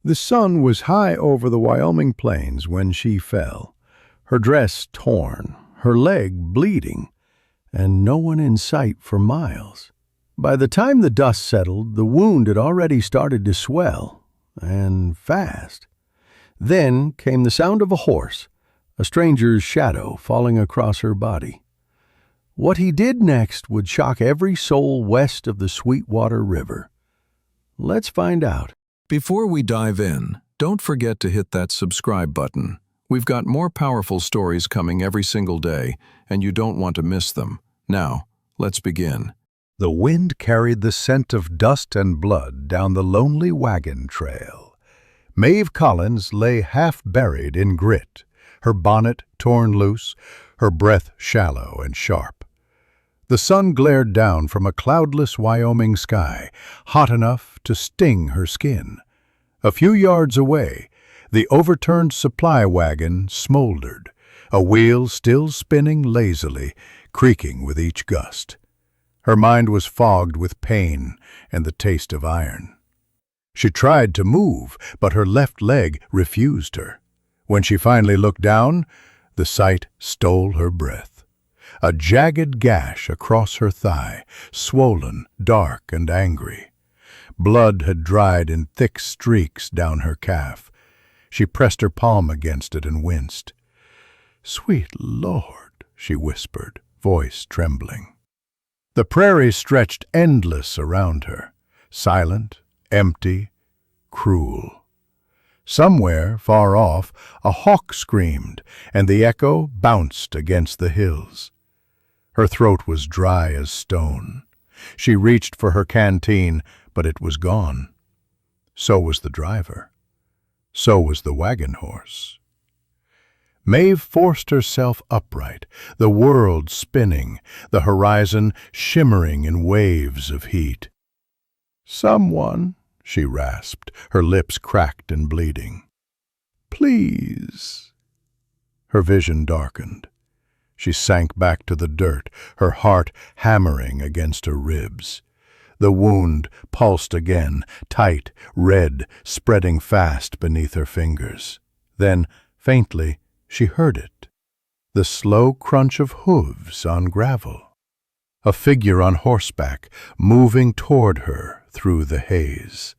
The sun was high over the Wyoming plains when she fell, her dress torn, her leg bleeding, and no one in sight for miles. By the time the dust settled, the wound had already started to swell, and fast. Then came the sound of a horse, a stranger's shadow falling across her body. What he did next would shock every soul west of the Sweetwater River. Let's find out. Before we dive in, don't forget to hit that subscribe button. We've got more powerful stories coming every single day, and you don't want to miss them. Now, let's begin. The wind carried the scent of dust and blood down the lonely wagon trail. Maeve Collins lay half-buried in grit, her bonnet torn loose, her breath shallow and sharp. The sun glared down from a cloudless Wyoming sky, hot enough to sting her skin. A few yards away, the overturned supply wagon smoldered, a wheel still spinning lazily, creaking with each gust. Her mind was fogged with pain and the taste of iron. She tried to move, but her left leg refused her. When she finally looked down, the sight stole her breath. A jagged gash across her thigh, swollen, dark, and angry. Blood had dried in thick streaks down her calf. She pressed her palm against it and winced. "Sweet Lord," she whispered, voice trembling. The prairie stretched endless around her, silent, empty, cruel. Somewhere, far off, a hawk screamed, and the echo bounced against the hills. Her throat was dry as stone. She reached for her canteen, but it was gone. So was the driver. So was the wagon horse. Maeve forced herself upright, the world spinning, the horizon shimmering in waves of heat. "Someone," she rasped, her lips cracked and bleeding. "Please." Her vision darkened. She sank back to the dirt, her heart hammering against her ribs. The wound pulsed again, tight, red, spreading fast beneath her fingers. Then, faintly, she heard it. The slow crunch of hooves on gravel. A figure on horseback, moving toward her through the haze.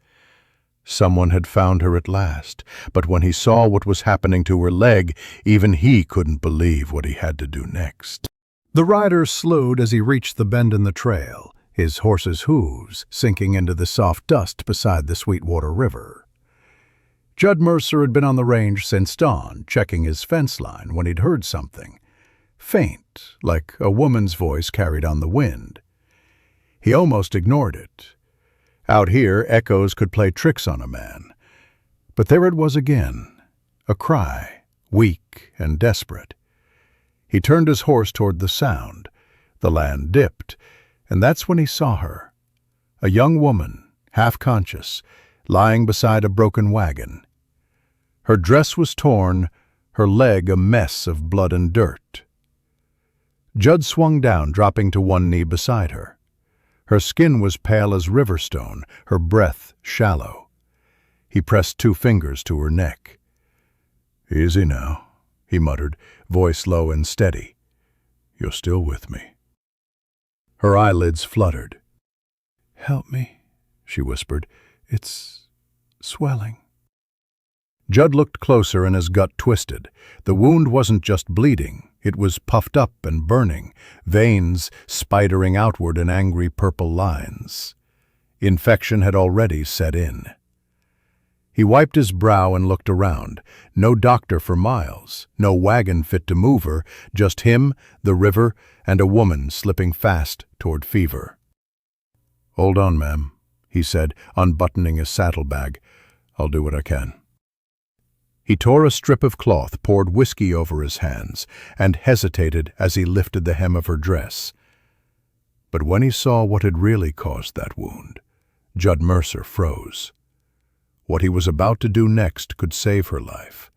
Someone had found her at last, but when he saw what was happening to her leg, even he couldn't believe what he had to do next. The rider slowed as he reached the bend in the trail, his horse's hooves sinking into the soft dust beside the Sweetwater River. Judd Mercer had been on the range since dawn, checking his fence line when he'd heard something, faint, like a woman's voice carried on the wind. He almost ignored it. Out here, echoes could play tricks on a man. But there it was again, a cry, weak and desperate. He turned his horse toward the sound. The land dipped, and that's when he saw her. A young woman, half-conscious, lying beside a broken wagon. Her dress was torn, her leg a mess of blood and dirt. Judd swung down, dropping to one knee beside her. Her skin was pale as riverstone, her breath shallow. He pressed 2 fingers to her neck. "Easy now," he muttered, voice low and steady. "You're still with me." Her eyelids fluttered. "Help me," she whispered. "It's swelling." Judd looked closer and his gut twisted. The wound wasn't just bleeding. It was puffed up and burning, veins spidering outward in angry purple lines. Infection had already set in. He wiped his brow and looked around. No doctor for miles, no wagon fit to move her, just him, the river, and a woman slipping fast toward fever. "Hold on, ma'am," he said, unbuttoning his saddlebag. "I'll do what I can." He tore a strip of cloth, poured whiskey over his hands, and hesitated as he lifted the hem of her dress. But when he saw what had really caused that wound, Judd Mercer froze. What he was about to do next could save her life,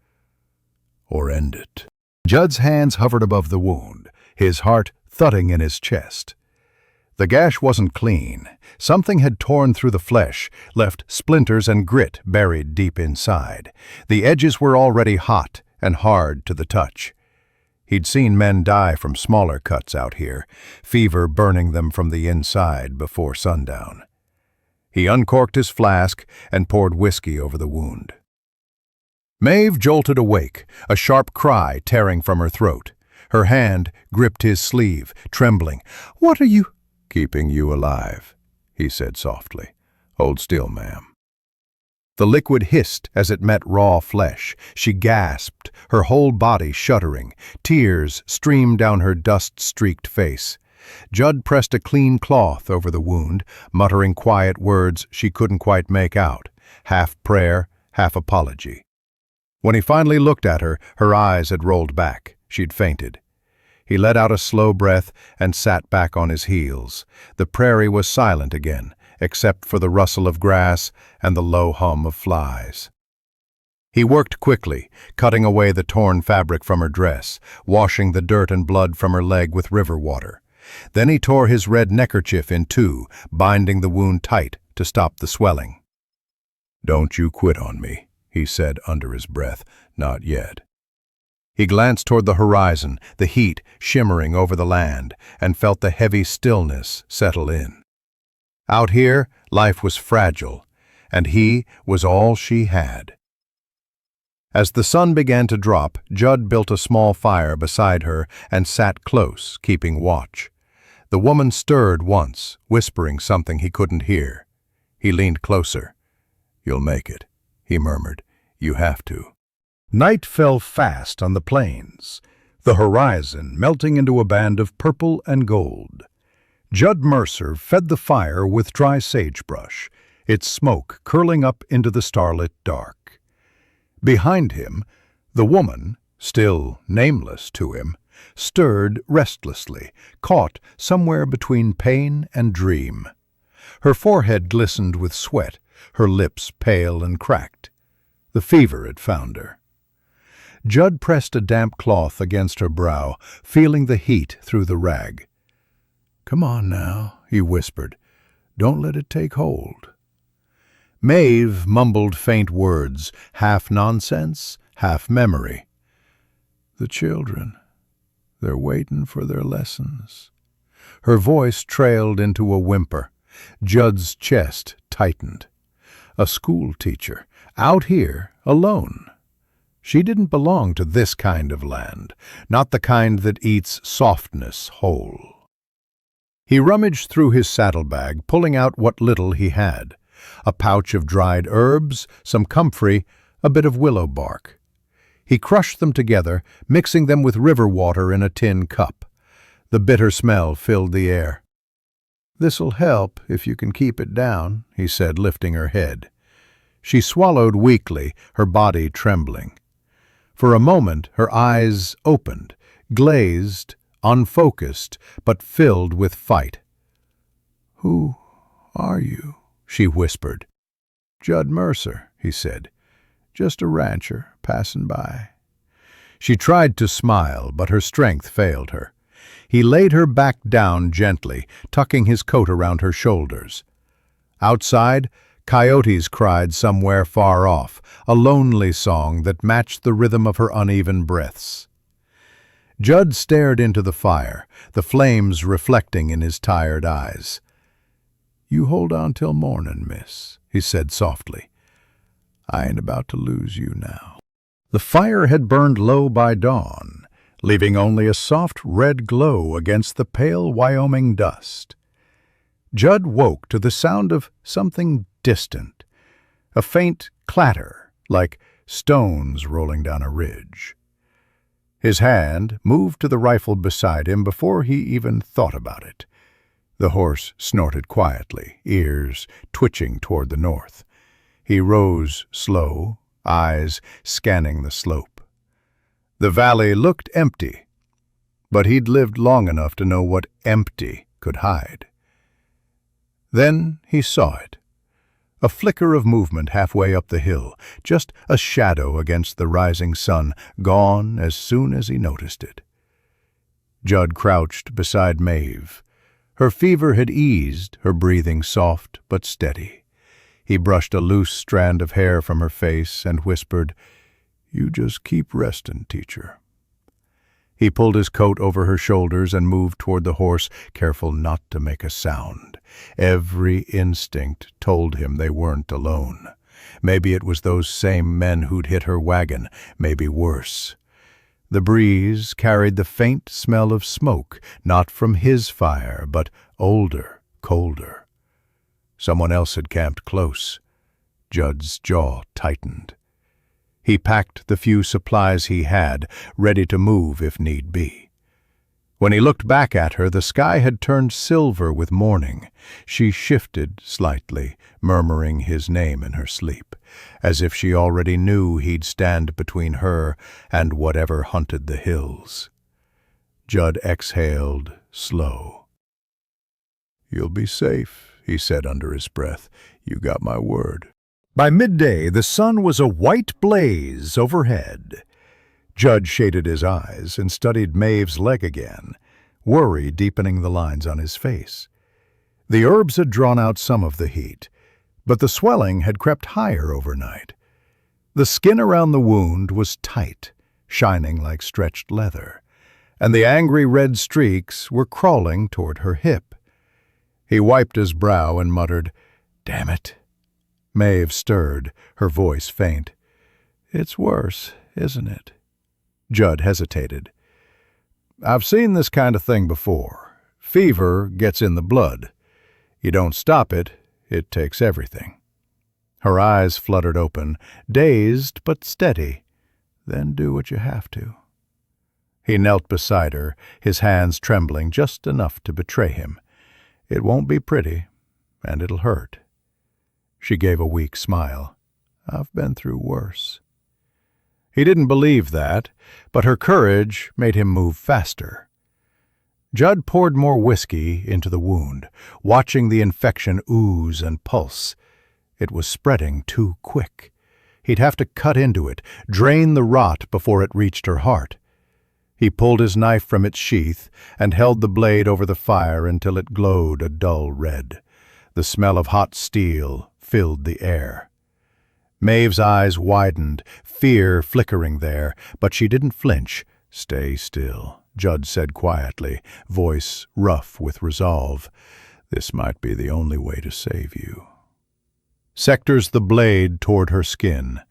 or end it. Judd's hands hovered above the wound, his heart thudding in his chest. The gash wasn't clean. Something had torn through the flesh, left splinters and grit buried deep inside. The edges were already hot and hard to the touch. He'd seen men die from smaller cuts out here, fever burning them from the inside before sundown. He uncorked his flask and poured whiskey over the wound. Maeve jolted awake, a sharp cry tearing from her throat. Her hand gripped his sleeve, trembling. "What are you—" "Keeping you alive," he said softly. "Hold still, ma'am." The liquid hissed as it met raw flesh. She gasped, her whole body shuddering. Tears streamed down her dust-streaked face. Judd pressed a clean cloth over the wound, muttering quiet words she couldn't quite make out, half prayer, half apology. When he finally looked at her, her eyes had rolled back. She'd fainted. He let out a slow breath and sat back on his heels. The prairie was silent again, except for the rustle of grass and the low hum of flies. He worked quickly, cutting away the torn fabric from her dress, washing the dirt and blood from her leg with river water. Then he tore his red neckerchief in two, binding the wound tight to stop the swelling. "Don't you quit on me," he said under his breath. "Not yet." He glanced toward the horizon, the heat shimmering over the land, and felt the heavy stillness settle in. Out here, life was fragile, and he was all she had. As the sun began to drop, Judd built a small fire beside her and sat close, keeping watch. The woman stirred once, whispering something he couldn't hear. He leaned closer. "You'll make it," he murmured. "You have to." Night fell fast on the plains, the horizon melting into a band of purple and gold. Judd Mercer fed the fire with dry sagebrush, its smoke curling up into the starlit dark. Behind him, the woman, still nameless to him, stirred restlessly, caught somewhere between pain and dream. Her forehead glistened with sweat, her lips pale and cracked. The fever had found her. Judd pressed a damp cloth against her brow, feeling the heat through the rag. "Come on now," he whispered. "Don't let it take hold." Maeve mumbled faint words, half nonsense, half memory. "The children, they're waiting for their lessons." Her voice trailed into a whimper. Judd's chest tightened. A schoolteacher, out here, alone. She didn't belong to this kind of land, not the kind that eats softness whole. He rummaged through his saddlebag, pulling out what little he had. A pouch of dried herbs, some comfrey, a bit of willow bark. He crushed them together, mixing them with river water in a tin cup. The bitter smell filled the air. "This'll help if you can keep it down," he said, lifting her head. She swallowed weakly, her body trembling. For a moment her eyes opened, glazed, unfocused, but filled with fight. "Who are you?" she whispered. "Judd Mercer," he said. "Just a rancher passing by." She tried to smile, but her strength failed her. He laid her back down gently, tucking his coat around her shoulders. Outside, coyotes cried somewhere far off, a lonely song that matched the rhythm of her uneven breaths. Judd stared into the fire, the flames reflecting in his tired eyes. "You hold on till morning, miss," he said softly. "I ain't about to lose you now." The fire had burned low by dawn, leaving only a soft red glow against the pale Wyoming dust. Judd woke to the sound of something distant, a faint clatter like stones rolling down a ridge. His hand moved to the rifle beside him before he even thought about it. The horse snorted quietly, ears twitching toward the north. He rose slow, eyes scanning the slope. The valley looked empty, but he'd lived long enough to know what empty could hide. Then he saw it. A flicker of movement halfway up the hill, just a shadow against the rising sun, gone as soon as he noticed it. Judd crouched beside Maeve, Her fever had eased, her breathing soft but steady. He brushed a loose strand of hair from her face and whispered, "You just keep resting, teacher." He pulled his coat over her shoulders and moved toward the horse, careful not to make a sound. Every instinct told him they weren't alone. Maybe it was those same men who'd hit her wagon, maybe worse. The breeze carried the faint smell of smoke, not from his fire, but older, colder. Someone else had camped close. Judd's jaw tightened. He packed the few supplies he had, ready to move if need be. When he looked back at her, the sky had turned silver with morning. She shifted slightly, murmuring his name in her sleep, as if she already knew he'd stand between her and whatever hunted the hills. Judd exhaled, slow. "You'll be safe," he said under his breath. "You got my word." By midday, the sun was a white blaze overhead. Judd shaded his eyes and studied Maeve's leg again, worry deepening the lines on his face. The herbs had drawn out some of the heat, but the swelling had crept higher overnight. The skin around the wound was tight, shining like stretched leather, and the angry red streaks were crawling toward her hip. He wiped his brow and muttered, "Damn it." Maeve stirred, her voice faint. "It's worse, isn't it?" Judd hesitated. "I've seen this kind of thing before. Fever gets in the blood. You don't stop it, it takes everything." Her eyes fluttered open, dazed but steady. "Then do what you have to." He knelt beside her, his hands trembling just enough to betray him. "It won't be pretty, and it'll hurt." She gave a weak smile. "I've been through worse." He didn't believe that, but her courage made him move faster. Judd poured more whiskey into the wound, watching the infection ooze and pulse. It was spreading too quick. He'd have to cut into it, drain the rot before it reached her heart. He pulled his knife from its sheath and held the blade over the fire until it glowed a dull red. The smell of hot steel filled the air. Maeve's eyes widened, fear flickering there, but she didn't flinch. "Stay still," Judd said quietly, voice rough with resolve. "This might be the only way to save you." Sectors the blade toward her skin,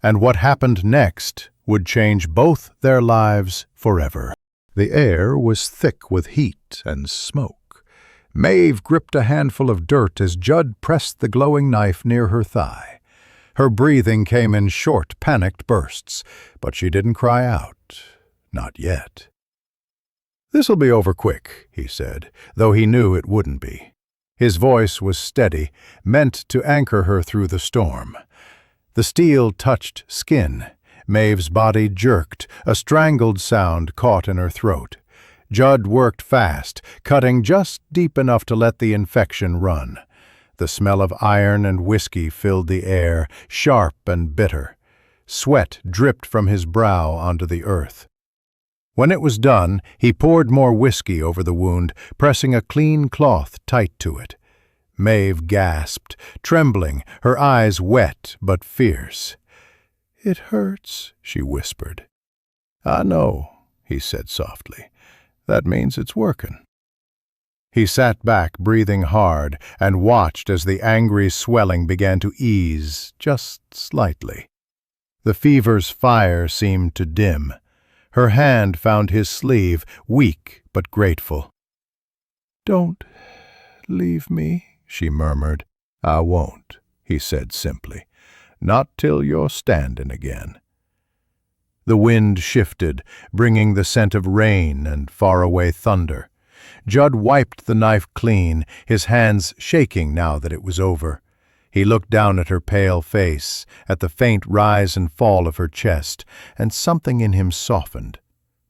and what happened next would change both their lives forever. The air was thick with heat and smoke. Maeve gripped a handful of dirt as Judd pressed the glowing knife near her thigh. Her breathing came in short, panicked bursts, but she didn't cry out. Not yet. "This'll be over quick," he said, though he knew it wouldn't be. His voice was steady, meant to anchor her through the storm. The steel touched skin. Maeve's body jerked, a strangled sound caught in her throat. Judd worked fast, cutting just deep enough to let the infection run. The smell of iron and whiskey filled the air, sharp and bitter. Sweat dripped from his brow onto the earth. When it was done, he poured more whiskey over the wound, pressing a clean cloth tight to it. Maeve gasped, trembling, her eyes wet but fierce. "It hurts," she whispered. "I know," he said softly. "That means it's working." He sat back, breathing hard, and watched as the angry swelling began to ease, just slightly. The fever's fire seemed to dim. Her hand found his sleeve, weak but grateful. "Don't leave me," she murmured. "I won't," he said simply. "Not till you're standing again." The wind shifted, bringing the scent of rain and faraway thunder. Judd wiped the knife clean, his hands shaking now that it was over. He looked down at her pale face, at the faint rise and fall of her chest, and something in him softened,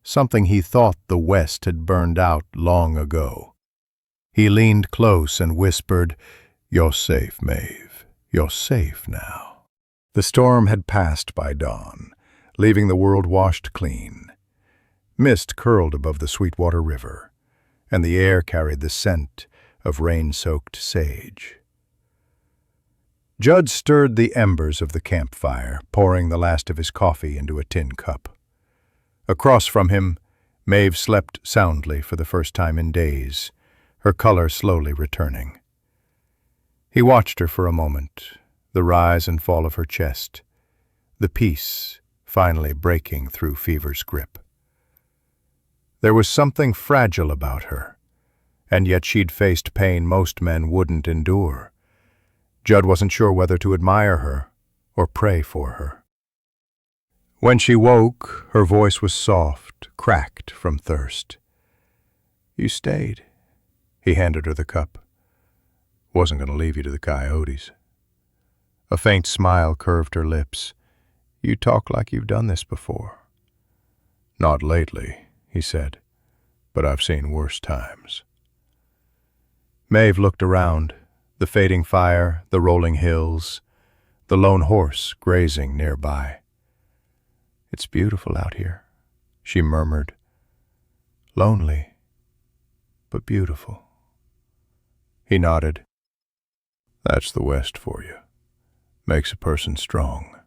something he thought the West had burned out long ago. He leaned close and whispered, "You're safe, Maeve. You're safe now." The storm had passed by dawn, leaving the world washed clean. Mist curled above the Sweetwater River. and the air carried the scent of rain-soaked sage. Judd stirred the embers of the campfire, pouring the last of his coffee into a tin cup. Across from him, Maeve slept soundly for the first time in days, her color slowly returning. He watched her for a moment, the rise and fall of her chest, the peace finally breaking through fever's grip. There was something fragile about her, and yet she'd faced pain most men wouldn't endure. Judd wasn't sure whether to admire her or pray for her. When she woke, her voice was soft, cracked from thirst. "You stayed." He handed her the cup. "Wasn't going to leave you to the coyotes." A faint smile curved her lips. "You talk like you've done this before." "Not lately," he said, "but I've seen worse times." Maeve looked around, the fading fire, the rolling hills, the lone horse grazing nearby. "It's beautiful out here," she murmured. "Lonely, but beautiful." He nodded. "That's the West for you. Makes a person strong,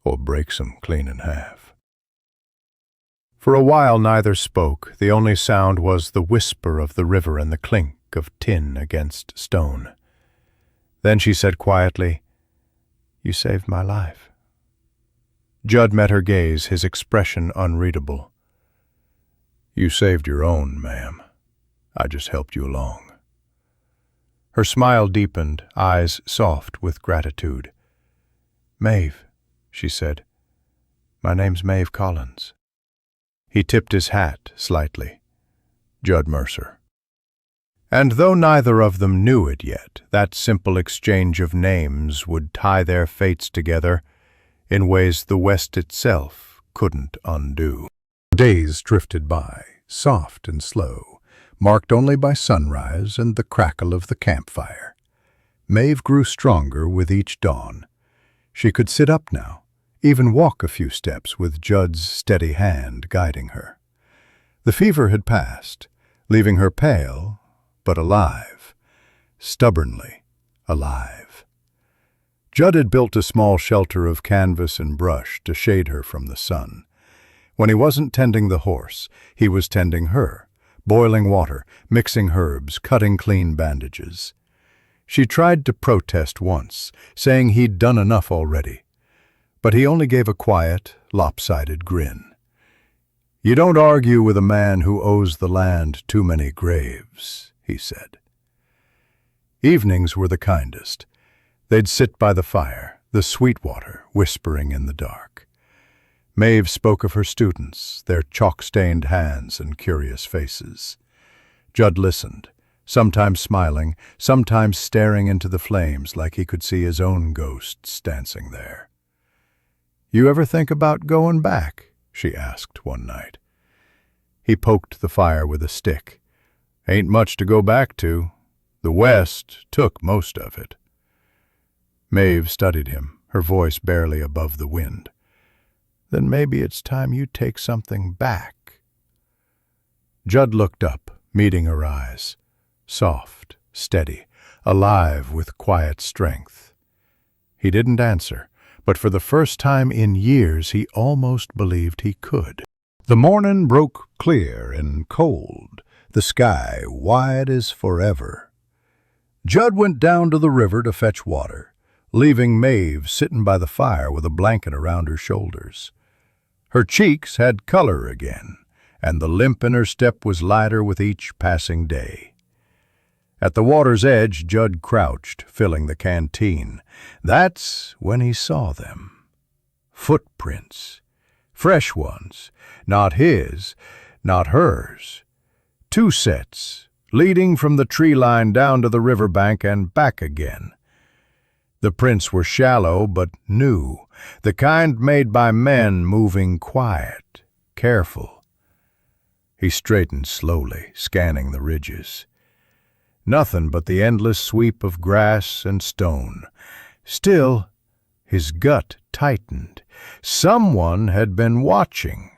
or breaks 'em clean in half." For a while neither spoke. The only sound was the whisper of the river and the clink of tin against stone. Then she said quietly, "You saved my life." Judd met her gaze, his expression unreadable. "You saved your own, ma'am. I just helped you along." Her smile deepened, eyes soft with gratitude. "Maeve," she said. "My name's Maeve Collins." He tipped his hat slightly. "Judd Mercer." And though neither of them knew it yet, that simple exchange of names would tie their fates together in ways the West itself couldn't undo. Days drifted by, soft and slow, marked only by sunrise and the crackle of the campfire. Maeve grew stronger with each dawn. She could sit up now, even walk a few steps with Judd's steady hand guiding her. The fever had passed, leaving her pale, but alive, stubbornly alive. Judd had built a small shelter of canvas and brush to shade her from the sun. When he wasn't tending the horse, he was tending her, boiling water, mixing herbs, cutting clean bandages. She tried to protest once, saying he'd done enough already, but he only gave a quiet, lopsided grin. "You don't argue with a man who owes the land too many graves," he said. Evenings were the kindest. They'd sit by the fire, the sweet water whispering in the dark. Maeve spoke of her students, their chalk-stained hands and curious faces. Judd listened, sometimes smiling, sometimes staring into the flames like he could see his own ghosts dancing there. "You ever think about going back?" she asked one night. He poked the fire with a stick. "Ain't much to go back to. The West took most of it." Maeve studied him, her voice barely above the wind. "Then maybe it's time you take something back." Judd looked up, meeting her eyes, soft, steady, alive with quiet strength. He didn't answer, but for the first time in years he almost believed he could. The morning broke clear and cold, the sky wide as forever. Judd went down to the river to fetch water, leaving Maeve sitting by the fire with a blanket around her shoulders. Her cheeks had color again, and the limp in her step was lighter with each passing day. At the water's edge, Judd crouched, filling the canteen. That's when he saw them. Footprints. Fresh ones. Not his, not hers. Two sets, leading from the tree line down to the riverbank and back again. The prints were shallow but new, the kind made by men moving quiet, careful. He straightened slowly, scanning the ridges. Nothing but the endless sweep of grass and stone. Still, his gut tightened. Someone had been watching,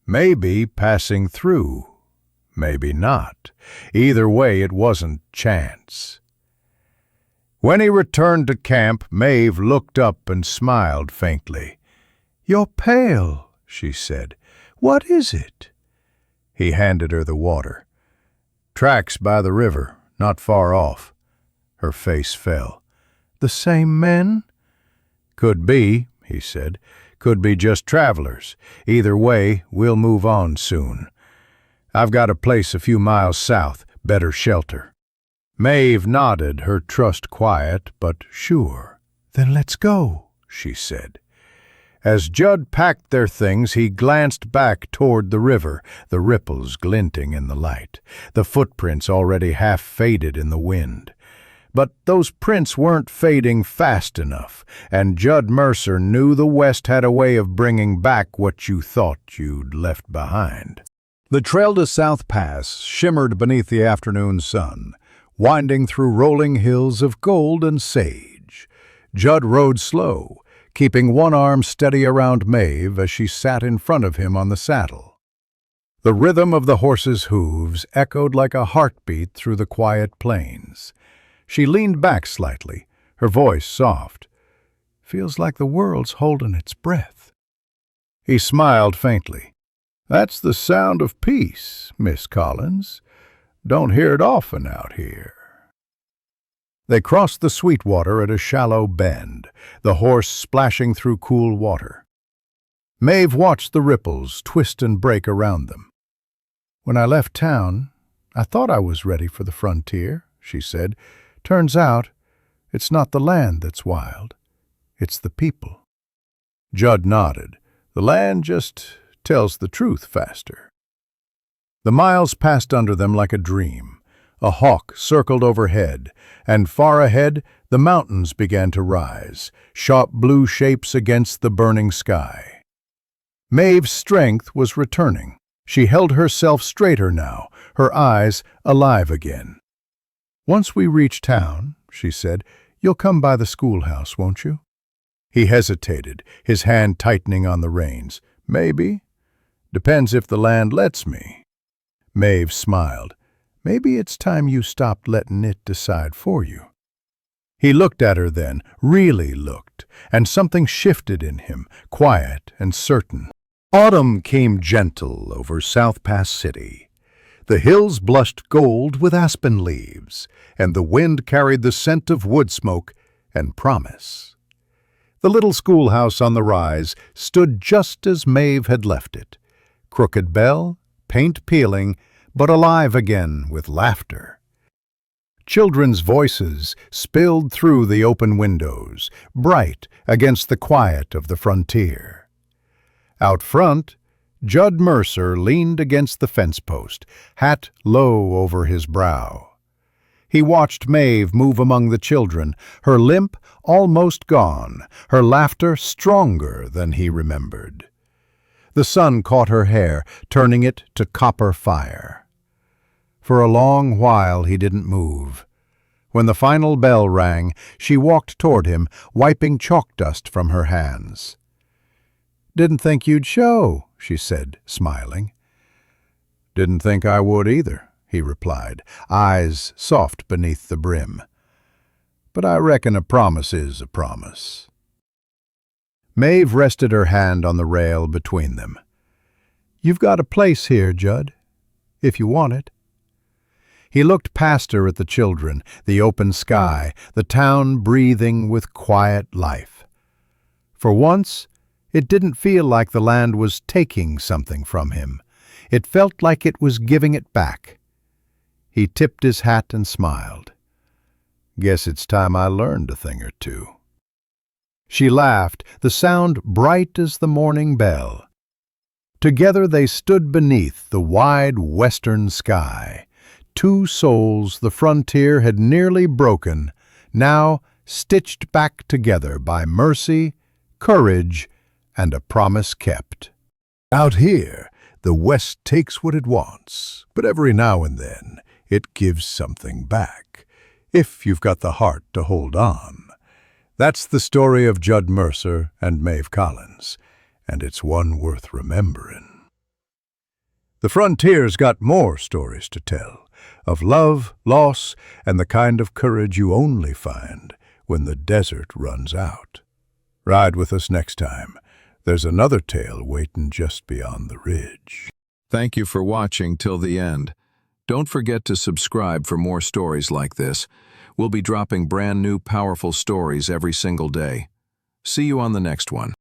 maybe passing through, maybe not. Either way, it wasn't chance. When he returned to camp, Maeve looked up and smiled faintly. "You're pale," she said. "What is it?" He handed her the water. "Tracks by the river, not far off." Her face fell. "The same men?" "Could be," he said. "Could be just travelers. Either way, we'll move on soon. I've got a place a few miles south, better shelter." Maeve nodded, her trust quiet but sure. "Then let's go," she said. As Judd packed their things, he glanced back toward the river, the ripples glinting in the light, the footprints already half faded in the wind. But those prints weren't fading fast enough, and Judd Mercer knew the West had a way of bringing back what you thought you'd left behind. The trail to South Pass shimmered beneath the afternoon sun, winding through rolling hills of gold and sage. Judd rode slow, keeping one arm steady around Maeve as she sat in front of him on the saddle. The rhythm of the horse's hooves echoed like a heartbeat through the quiet plains. She leaned back slightly, her voice soft. "Feels like the world's holding its breath." He smiled faintly. "That's the sound of peace, Miss Collins. Don't hear it often out here." They crossed the Sweetwater at a shallow bend, the horse splashing through cool water. Maeve watched the ripples twist and break around them. "When I left town, I thought I was ready for the frontier," she said. "Turns out, it's not the land that's wild. It's the people." Judd nodded. "The land just tells the truth faster." The miles passed under them like a dream. A hawk circled overhead, and far ahead the mountains began to rise, sharp blue shapes against the burning sky. Maeve's strength was returning. She held herself straighter now, her eyes alive again. "Once we reach town," she said, "you'll come by the schoolhouse, won't you?" He hesitated, his hand tightening on the reins. "Maybe. Depends if the land lets me." Maeve smiled. "Maybe it's time you stopped letting it decide for you." He looked at her then, really looked, and something shifted in him, quiet and certain. Autumn came gentle over South Pass City. The hills blushed gold with aspen leaves, and the wind carried the scent of wood smoke and promise. The little schoolhouse on the rise stood just as Maeve had left it. Crooked bell, paint peeling, but alive again with laughter. Children's voices spilled through the open windows, bright against the quiet of the frontier. Out front, Judd Mercer leaned against the fence post, hat low over his brow. He watched Maeve move among the children, her limp almost gone, her laughter stronger than he remembered. The sun caught her hair, turning it to copper fire. For a long while he didn't move. When the final bell rang, she walked toward him, wiping chalk dust from her hands. "Didn't think you'd show," she said, smiling. "Didn't think I would either," he replied, eyes soft beneath the brim. "But I reckon a promise is a promise." Maeve rested her hand on the rail between them. "You've got a place here, Judd, if you want it." He looked past her at the children, the open sky, the town breathing with quiet life. For once, it didn't feel like the land was taking something from him. It felt like it was giving it back. He tipped his hat and smiled. "Guess it's time I learned a thing or two." She laughed, the sound bright as the morning bell. Together they stood beneath the wide western sky. Two souls the frontier had nearly broken, now stitched back together by mercy, courage, and a promise kept. Out here, the West takes what it wants, but every now and then it gives something back, if you've got the heart to hold on. That's the story of Judd Mercer and Maeve Collins, and it's one worth remembering. The frontier's got more stories to tell, of love, loss, and the kind of courage you only find when the desert runs out. Ride with us next time. There's another tale waiting just beyond the ridge. Thank you for watching till the end. Don't forget to subscribe for more stories like this. We'll be dropping brand new powerful stories every single day. See you on the next one.